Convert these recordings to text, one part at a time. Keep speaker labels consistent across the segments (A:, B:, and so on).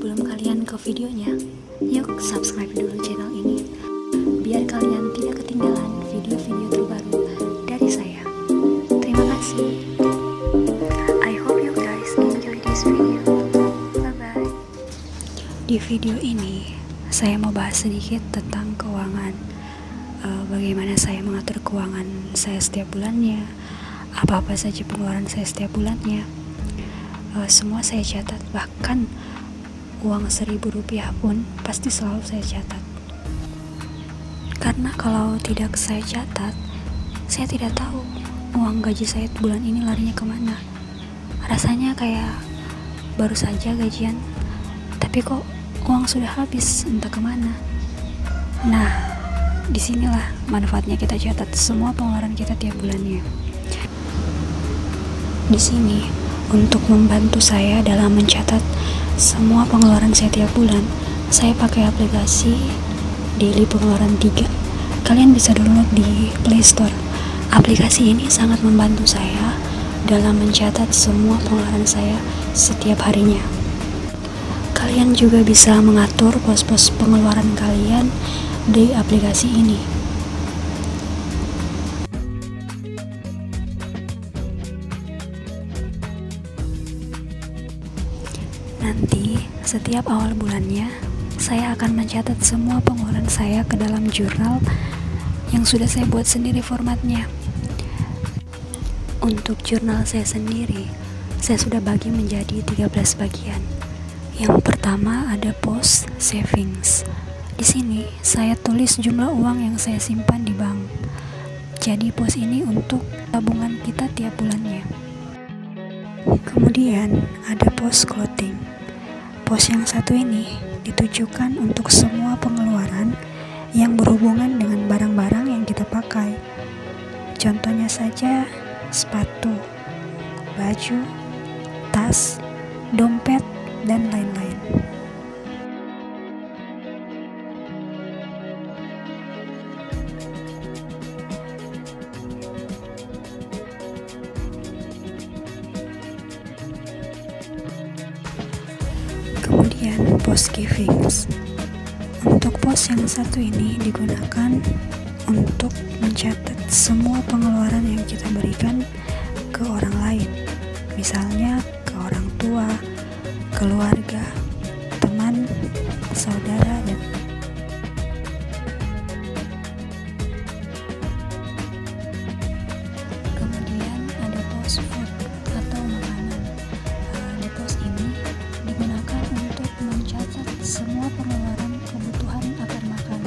A: Sebelum kalian ke videonya, yuk subscribe dulu channel ini biar kalian tidak ketinggalan video-video terbaru dari saya. Terima kasih. I hope you guys enjoy this video. Bye bye. Di video ini saya mau bahas sedikit tentang keuangan. Bagaimana saya mengatur keuangan saya setiap bulannya, apa-apa saja pengeluaran saya setiap bulannya. Semua saya catat, bahkan uang Rp1.000 pun pasti selalu saya catat. Karena kalau tidak saya catat, saya tidak tahu uang gaji saya bulan ini larinya kemana. Rasanya kayak baru saja gajian, tapi kok uang sudah habis entah kemana. Nah, disinilah manfaatnya kita catat semua pengeluaran kita tiap bulannya. Di sini untuk membantu saya dalam mencatat semua pengeluaran saya tiap bulan, saya pakai aplikasi Daily Pengeluaran 3. Kalian bisa download di Play Store. Aplikasi ini sangat membantu saya dalam mencatat semua pengeluaran saya setiap harinya. Kalian juga bisa mengatur pos-pos pengeluaran kalian di aplikasi ini. Nanti, setiap awal bulannya, saya akan mencatat semua pengeluaran saya ke dalam jurnal yang sudah saya buat sendiri formatnya. Untuk jurnal saya sendiri, saya sudah bagi menjadi 13 bagian. Yang pertama ada pos savings. Di sini, saya tulis jumlah uang yang saya simpan di bank. Jadi pos ini untuk tabungan kita tiap bulannya. Kemudian ada pos clothing. Pos yang satu ini ditujukan untuk semua pengeluaran yang berhubungan dengan barang-barang yang kita pakai. Contohnya saja sepatu, baju, tas, dompet, dan lain-lain. Kemudian pos givings. Untuk pos yang satu ini digunakan untuk mencatat semua pengeluaran yang kita berikan ke orang lain. Misalnya ke orang tua, keluarga, teman, saudara, dan kemudian ada pos food atau makanan. Di pos ini digunakan untuk mencatat semua pengeluaran kebutuhan akan makan,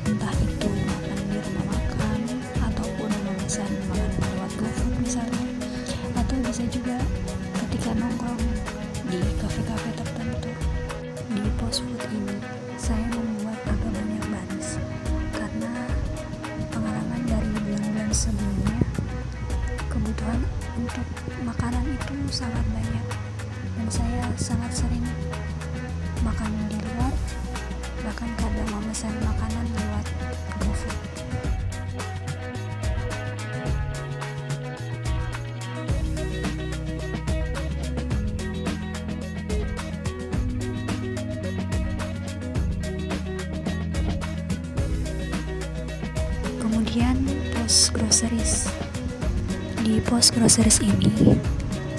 A: entah itu makan di rumah makan ataupun memesan makanan lewat GoFood misalnya, atau bisa juga ketika nongkrong di kafe-kafe tertentu. Di pos food ini saya membuat agak banyak baris karena pengalaman dari bulan-bulan sebelumnya, kebutuhan untuk makanan itu sangat banyak dan saya sangat sering makan di luar, bahkan kadang memesan makanan lewat GoFood. Kemudian pos groceries. Di pos groceries ini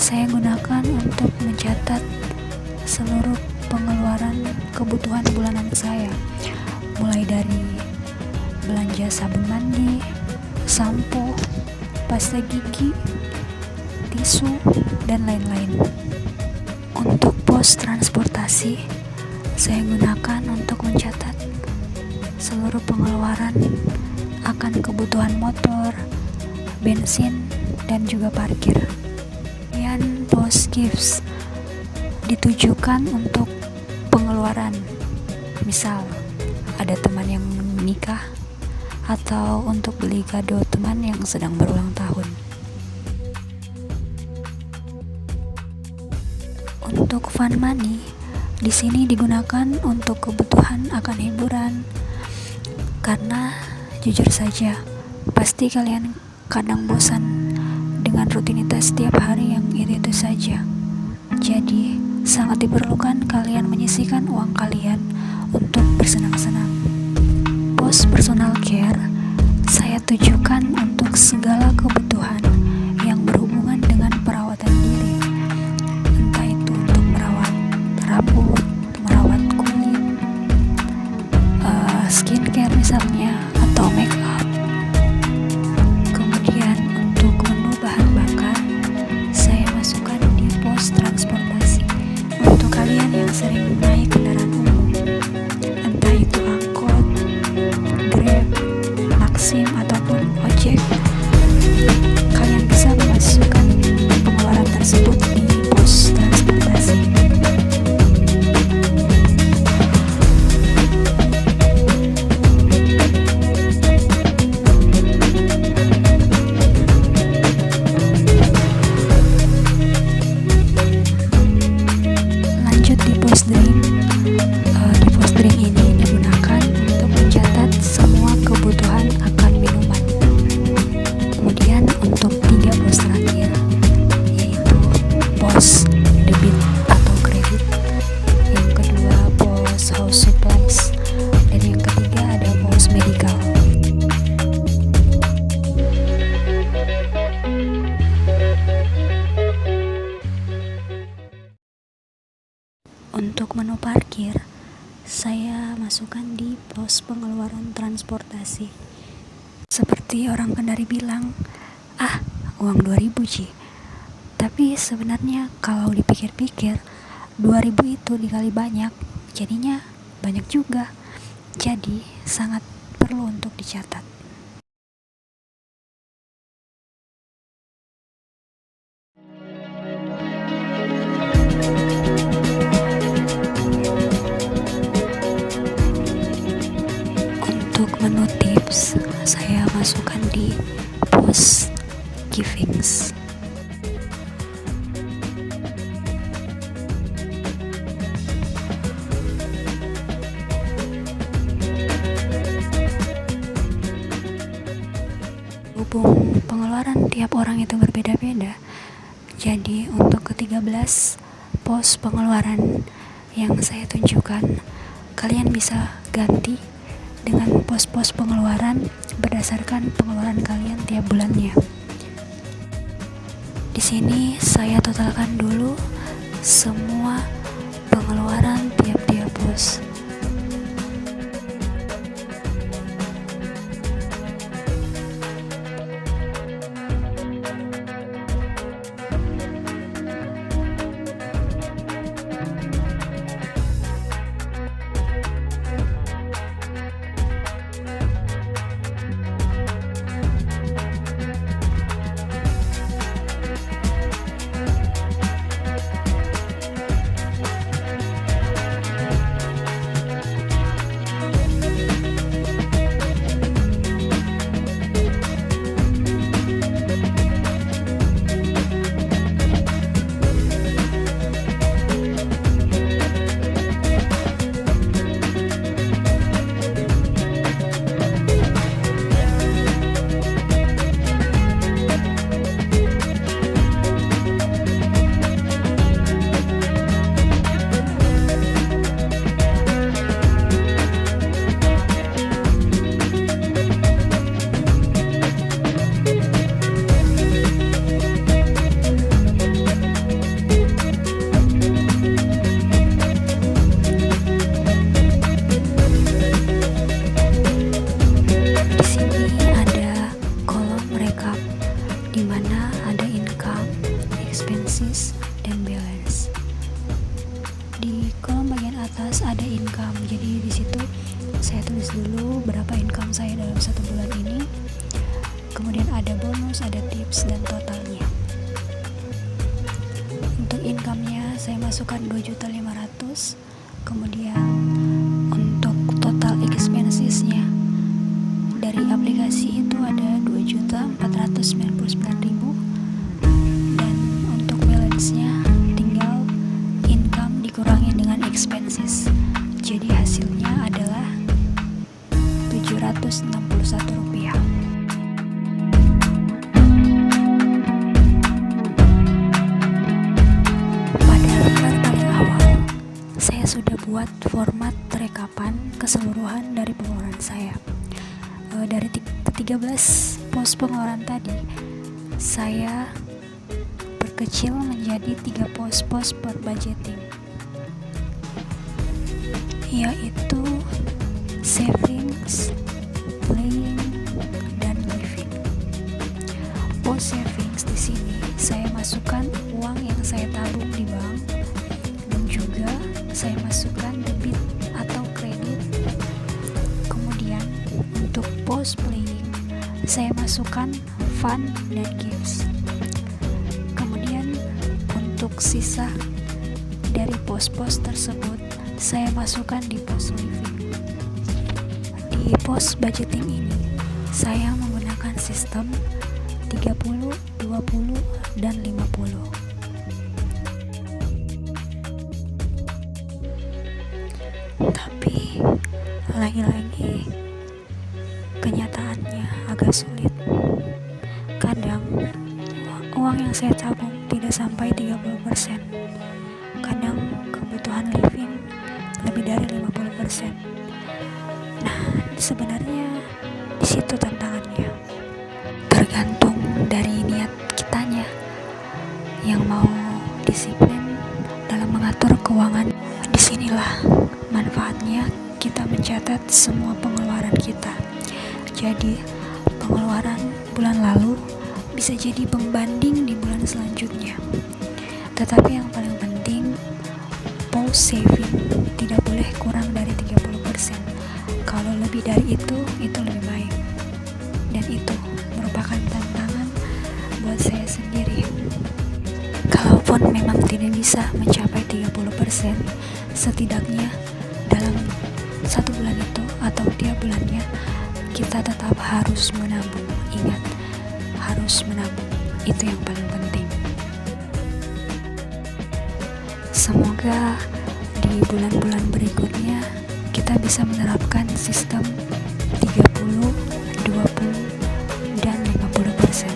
A: saya gunakan untuk mencatat seluruh pengeluaran kebutuhan bulanan saya, mulai dari belanja sabun mandi, sampo, pasta gigi, tisu, dan lain-lain. Untuk pos transportasi, saya gunakan untuk mencatat seluruh pengeluaran akan kebutuhan motor, bensin, dan juga parkir. Kemudian pos gifts ditujukan untuk pengeluaran, misal ada teman yang menikah atau untuk beli kado teman yang sedang berulang tahun. Untuk fun money di sini digunakan untuk kebutuhan akan hiburan, karena jujur saja pasti kalian kadang bosan dengan rutinitas setiap hari yang itu saja. Jadi sangat diperlukan kalian menyisihkan uang kalian untuk bersenang-senang. Pos personal care saya tujukan untuk segala kebutuhan yang berhubungan dengan perawatan diri, entah itu untuk merawat rambut, merawat kulit, skincare misalnya, atau make up. Kemudian untuk menu bahan bakar saya masukkan di pos transportasi untuk kalian yang sering naik kendaraan umum, entah itu angkot, Grab, Maxim, ataupun ojek. Kalian bisa memasukkan pengeluaran tersebut di pos transportasi. Lanjut di pos drink. Di pos drink ini digunakan untuk mencatat semua kebutuhan akan minuman. Kemudian untuk 3 pos terakhir, yaitu pos debit atau kredit, yang kedua pos house supplies, dan yang ketiga ada pos medical. Untuk menu parkir saya masukkan di pos pengeluaran transportasi. Seperti orang Kendari bilang, uang 2000 Ci. Tapi sebenarnya kalau dipikir-pikir 2000 itu dikali banyak, jadinya banyak juga. Jadi sangat perlu untuk dicatat. Untuk menu tips saya masukkan di pos givings. Hubung pengeluaran tiap orang itu berbeda-beda, jadi untuk ke-13 pos pengeluaran yang saya tunjukkan, kalian bisa ganti dengan pos-pos pengeluaran berdasarkan pengeluaran kalian tiap bulannya. Di sini saya totalkan dulu semua pengeluaran tiap-tiap pos. Dan balance. Di kolom bagian atas ada income, jadi di situ saya tulis dulu berapa income saya dalam 1 bulan ini. Kemudian ada bonus, ada tips, dan totalnya. Untuk income-nya saya masukkan 2.500.000. Kemudian untuk total expenses-nya dari aplikasi itu ada 2.499.000. Tinggal income dikurangi dengan expenses, jadi hasilnya adalah Rp761. Pada lembar paling membuat format rekapan keseluruhan dari pengeluaran saya. Dari 13 pos pengeluaran tadi, saya berkecil menjadi 3 pos-pos per budgeting, yaitu savings, playing, dan living. Pos savings di sini saya masukkan uang yang saya tabung di bank, dan juga saya masukkan debit atau kredit. Kemudian untuk pos playing saya masukkan fun dan games. Kemudian untuk sisa dari pos-pos tersebut saya masukkan di pos living. Di pos budgeting ini saya menggunakan sistem 30, 20, dan 50. Tapi lagi-lagi kenyataannya agak sulit. Kadang uang yang saya tabung tidak sampai 30%. Kadang kebutuhan living lebih dari 50%. Nah, sebenarnya di situ tantangannya. Tergantung dari niat kitanya yang mau disiplin dalam mengatur keuangan. Disinilah manfaatnya kita mencatat semua pengeluaran kita. Jadi pengeluaran bulan lalu bisa jadi pembanding di bulan selanjutnya. Tetapi yang paling penting, pos saving tidak boleh kurang dari 30%. Kalau lebih dari itu lebih baik. Dan itu merupakan tantangan buat saya sendiri. Kalaupun memang tidak bisa mencapai 30%, setidaknya dalam 1 bulan itu atau tiap bulannya kita tetap harus menabung. Ingat, harus menabung. Itu yang paling penting. Semoga di bulan-bulan berikutnya kita bisa menerapkan sistem 30, 20, dan 50%.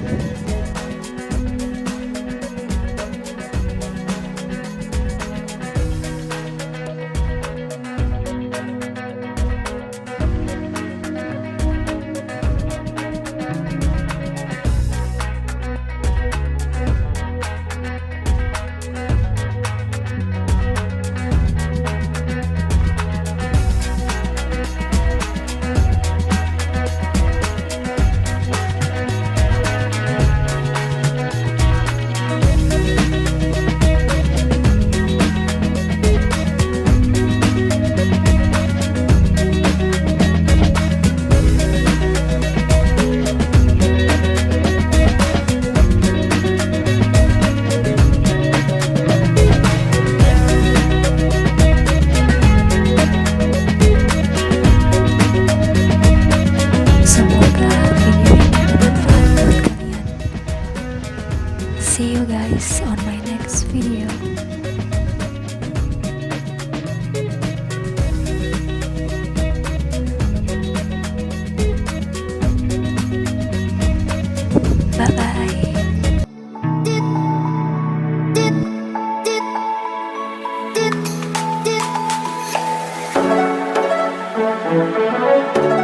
A: See you guys on my next video. Bye bye.